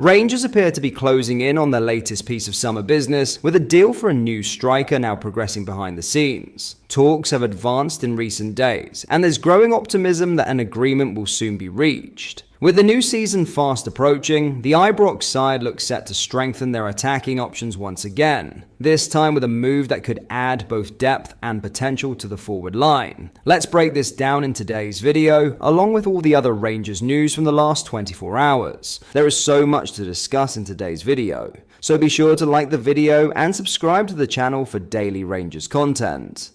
Rangers appear to be closing in on their latest piece of summer business, with a deal for a new striker now progressing behind the scenes. Talks have advanced in recent days, and there's growing optimism that an agreement will soon be reached. With the new season fast approaching, the Ibrox side looks set to strengthen their attacking options once again, this time with a move that could add both depth and potential to the forward line. Let's break this down in today's video, along with all the other Rangers news from the last 24 hours. There is so much to discuss in today's video, so be sure to like the video and subscribe to the channel for daily Rangers content.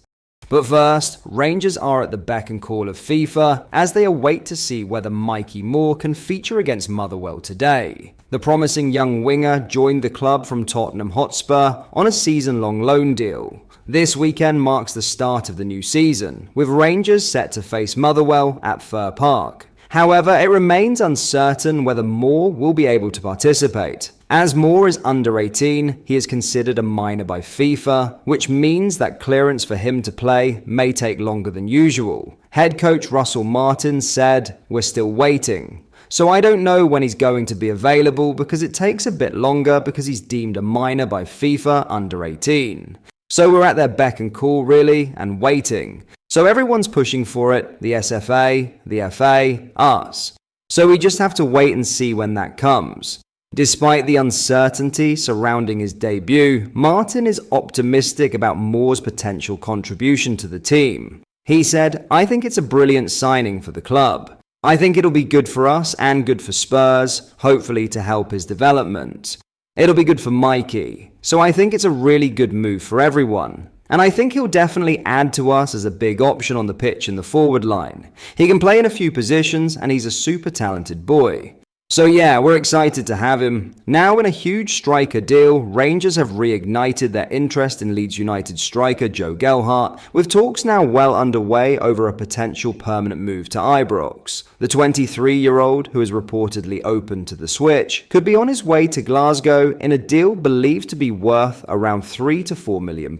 But first, Rangers are at the beck and call of FIFA as they await to see whether Mikey Moore can feature against Motherwell today. The promising young winger joined the club from Tottenham Hotspur on a season-long loan deal. This weekend marks the start of the new season, with Rangers set to face Motherwell at Fir Park. However, it remains uncertain whether Moore will be able to participate. As Moore is under 18, he is considered a minor by FIFA, which means that clearance for him to play may take longer than usual. Head coach Russell Martin said, "We're still waiting." So I don't know when he's going to be available because it takes a bit longer because he's deemed a minor by FIFA under 18. So we're at their beck and call really, and waiting. So everyone's pushing for it, the SFA, the FA, us. So we just have to wait and see when that comes. Despite the uncertainty surrounding his debut, Martin is optimistic about Moore's potential contribution to the team. He said, "I think it's a brilliant signing for the club. I think it'll be good for us and good for Spurs, hopefully to help his development. It'll be good for Mikey. So I think it's a really good move for everyone. And I think he'll definitely add to us as a big option on the pitch in the forward line. He can play in a few positions and he's a super talented boy." So yeah, we're excited to have him. Now in a huge striker deal, Rangers have reignited their interest in Leeds United striker Joe Gellhart, with talks now well underway over a potential permanent move to Ibrox. The 23-year-old, who is reportedly open to the switch, could be on his way to Glasgow in a deal believed to be worth around £3 to £4 million.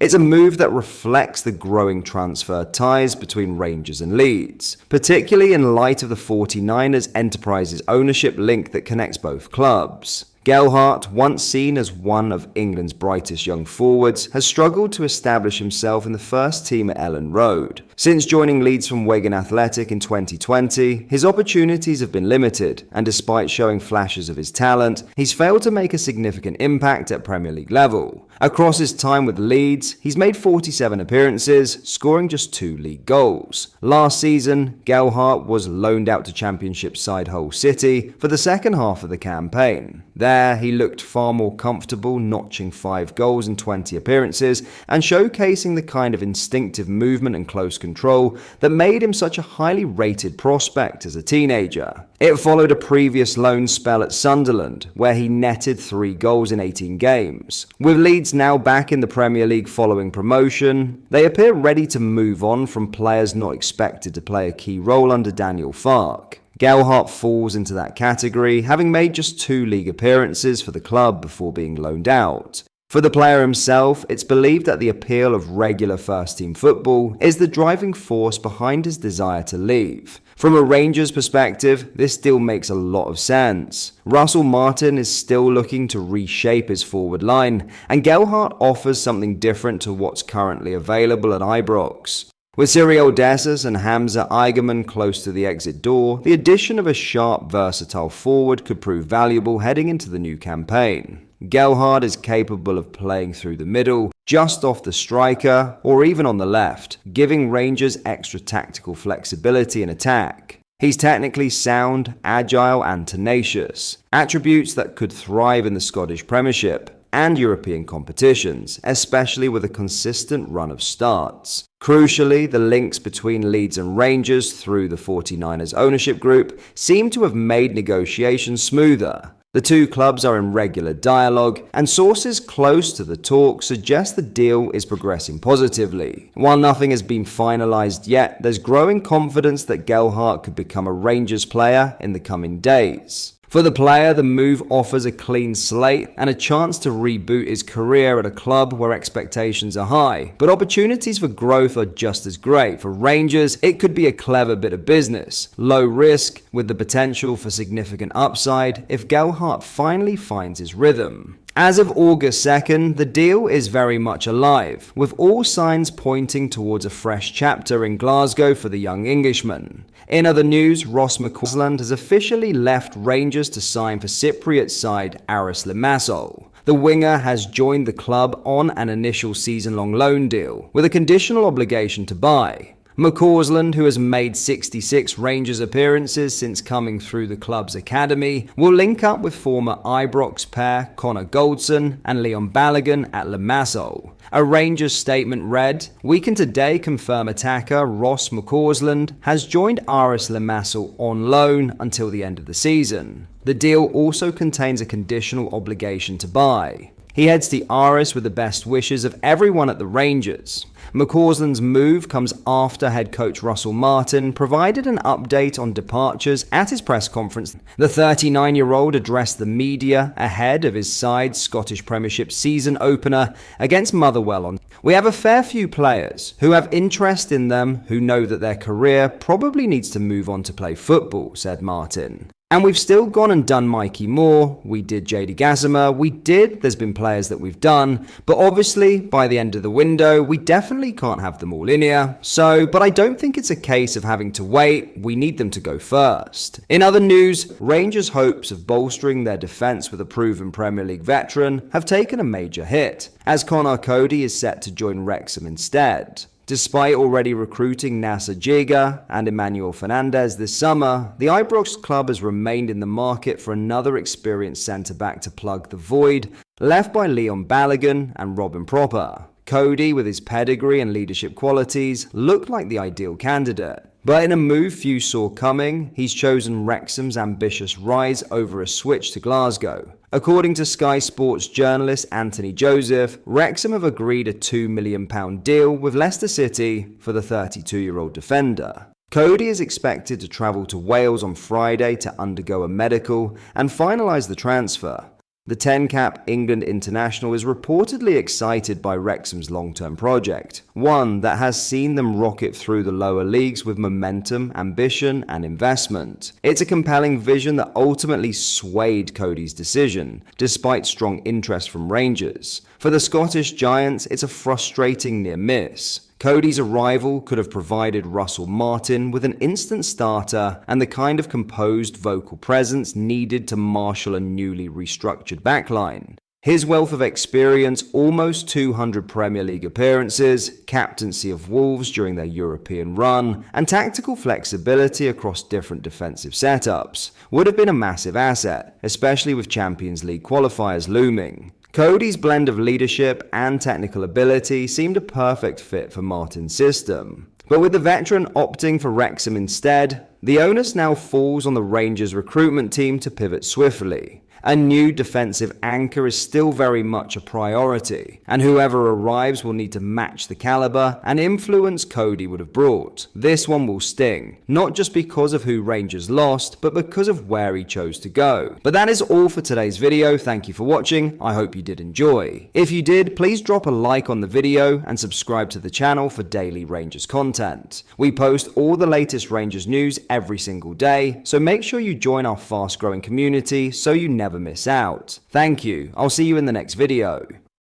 It's a move that reflects the growing transfer ties between Rangers and Leeds, particularly in light of the 49ers Enterprises ownership link that connects both clubs. Gellhart, once seen as one of England's brightest young forwards, has struggled to establish himself in the first team at Ellen Road. Since joining Leeds from Wigan Athletic in 2020, his opportunities have been limited, and despite showing flashes of his talent, he's failed to make a significant impact at Premier League level. Across his time with Leeds, he's made 47 appearances, scoring just 2 league goals. Last season, Gellhart was loaned out to Championship side Hull City for the second half of the campaign. There, he looked far more comfortable, notching 5 goals in 20 appearances and showcasing the kind of instinctive movement and close control that made him such a highly rated prospect as a teenager. It followed a previous loan spell at Sunderland, where he netted 3 goals in 18 games. With Leeds now back in the Premier League following promotion, they appear ready to move on from players not expected to play a key role under Daniel Farke. Gellhart falls into that category, having made just 2 league appearances for the club before being loaned out. For the player himself, it's believed that the appeal of regular first-team football is the driving force behind his desire to leave. From a Rangers perspective, this deal makes a lot of sense. Russell Martin is still looking to reshape his forward line, and Gellhart offers something different to what's currently available at Ibrox. With Cyril Dessers and Hamza Eigerman close to the exit door, the addition of a sharp, versatile forward could prove valuable heading into the new campaign. Gellhart is capable of playing through the middle, just off the striker, or even on the left, giving Rangers extra tactical flexibility in attack. He's technically sound, agile, and tenacious, attributes that could thrive in the Scottish Premiership and European competitions, especially with a consistent run of starts. Crucially, the links between Leeds and Rangers through the 49ers ownership group seem to have made negotiations smoother. The two clubs are in regular dialogue, and sources close to the talk suggest the deal is progressing positively. While nothing has been finalised yet, there's growing confidence that Gellhart could become a Rangers player in the coming days. For the player, the move offers a clean slate and a chance to reboot his career at a club where expectations are high, but opportunities for growth are just as great. For Rangers, it could be a clever bit of business, low risk, with the potential for significant upside if Gellhart finally finds his rhythm. As of August 2nd, the deal is very much alive, with all signs pointing towards a fresh chapter in Glasgow for the young Englishman. In other news, Mccorland has officially left Rangers to sign for Cypriot side Aris Limassol. The winger has joined the club on an initial season-long loan deal, with a conditional obligation to buy. Mccorland, who has made 66 Rangers appearances since coming through the club's academy, will link up with former Ibrox pair Connor Goldson and Leon Balogun at Limassol. A Rangers statement read, "We can today confirm attacker Ross Mccorland has joined Aris Limassol on loan until the end of the season. The deal also contains a conditional obligation to buy. He heads to Aris with the best wishes of everyone at the Rangers." Mccorland's move comes after head coach Russell Martin provided an update on departures at his press conference. The 39-year-old addressed the media ahead of his side's Scottish Premiership season opener against Motherwell on. "We have a fair few players who have interest in them who know that their career probably needs to move on to play football," said Martin. "And we've still gone and done Mikey Moore, we did JD Gazima, there's been players that we've done, but obviously by the end of the window, we definitely can't have them all in here. But I don't think it's a case of having to wait, we need them to go first." In other news, Rangers' hopes of bolstering their defence with a proven Premier League veteran have taken a major hit, as Cody is set to join Wrexham instead. Despite already recruiting Nasser Jiga and Emmanuel Fernandez this summer, the Ibrox club has remained in the market for another experienced centre-back to plug the void left by Leon Balogun and Robin Proper. Cody, with his pedigree and leadership qualities, looked like the ideal candidate. But in a move few saw coming, he's chosen Wrexham's ambitious rise over a switch to Glasgow. According to Sky Sports journalist Anthony Joseph, Wrexham have agreed a £2 million deal with Leicester City for the 32-year-old defender. Cody is expected to travel to Wales on Friday to undergo a medical and finalise the transfer. The 10-cap England international is reportedly excited by Wrexham's long-term project, one that has seen them rocket through the lower leagues with momentum, ambition, and investment. It's a compelling vision that ultimately swayed Cody's decision, despite strong interest from Rangers. For the Scottish Giants, it's a frustrating near miss. Cody's arrival could have provided Russell Martin with an instant starter and the kind of composed vocal presence needed to marshal a newly restructured backline. His wealth of experience, almost 200 Premier League appearances, captaincy of Wolves during their European run, and tactical flexibility across different defensive setups would have been a massive asset, especially with Champions League qualifiers looming. Cody's blend of leadership and technical ability seemed a perfect fit for Martin's system. But with the veteran opting for Wrexham instead, the onus now falls on the Rangers recruitment team to pivot swiftly. A new defensive anchor is still very much a priority, and whoever arrives will need to match the caliber and influence Cody would have brought. This one will sting, not just because of who Rangers lost, but because of where he chose to go. But that is all for today's video. Thank you for watching. I hope you did enjoy. If you did, please drop a like on the video and subscribe to the channel for daily Rangers content. We post all the latest Rangers news every single day, so make sure you join our fast-growing community so you never miss out. Thank you. I'll see you in the next video.